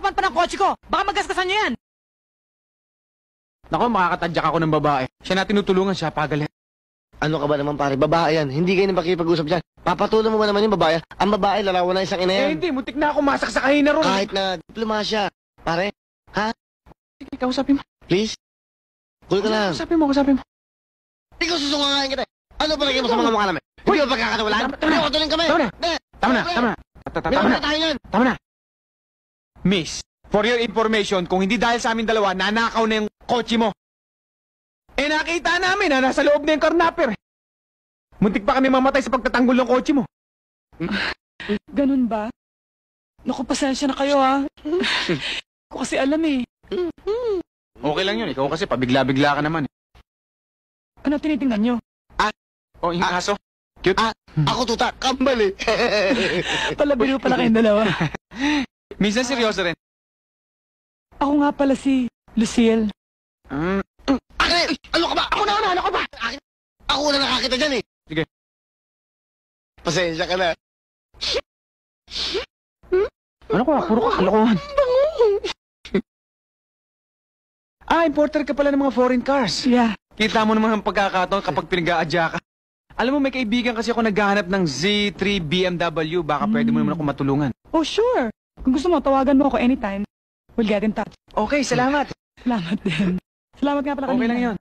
laman pa ng kotse ko. Baka magaskasan niyo yan. Nako, makakatadyak ako ng babae. Siya na tinutulungan, siya pagal. Ano ka ba naman pare, babae yan. Hindi kayo na makikipag-usap dyan. Papatulan mo ba naman yung babae? Ang babae, larawan na isang ina yan. Hindi, mutik na ako masaksakin na ron. Kahit na diplomasya. Pare, ha? Sige, kausapin mo. Please? Cool ka lang. Kausapin mo. Ikaw susungangain kita. Ano pa rin mo sa mga mukha namin? Hindi ba pagkakatawalan? Hindi ko tuloy kami. Tama na. Tama na. Miss, for your information, kung hindi dahil sa amin dalawa, nanakaw na yung kotse mo. Nakita namin na nasa loob na yung karnaper. Muntik pa kami mamatay sa pagtatanggol ng kotse mo. Ganun ba? Naku, pasensya na kayo, ha? Ko kasi alam, eh. Okay lang yun, ikaw kasi pabigla-bigla ka naman. Ano tinitingnan nyo? Yung aso. Cute. Ako tuta, kambal eh. Palabiro pala kayong dalawa. Minsan seryoso rin. Ako nga pala si Lucille. Akin! Ano ka ba? Ako na! Ano ka ba? Ako na nakakita dyan eh. Sige. Pasensya ka na. Ano ko? Puro ka kalokohan. Importer ka pala ng mga foreign cars. Yeah. Kita mo naman ang pagkakataon kapag pinag-aadya ka. Alam mo, may kaibigan kasi ako naghahanap ng Z3 BMW. Baka pwede mo naman ako matulungan. Oh, sure. Kung gusto mo, tawagan mo ako anytime. We'll get in touch. Okay, salamat. Salamat din. Salamat nga pala kanina. Okay lang yun.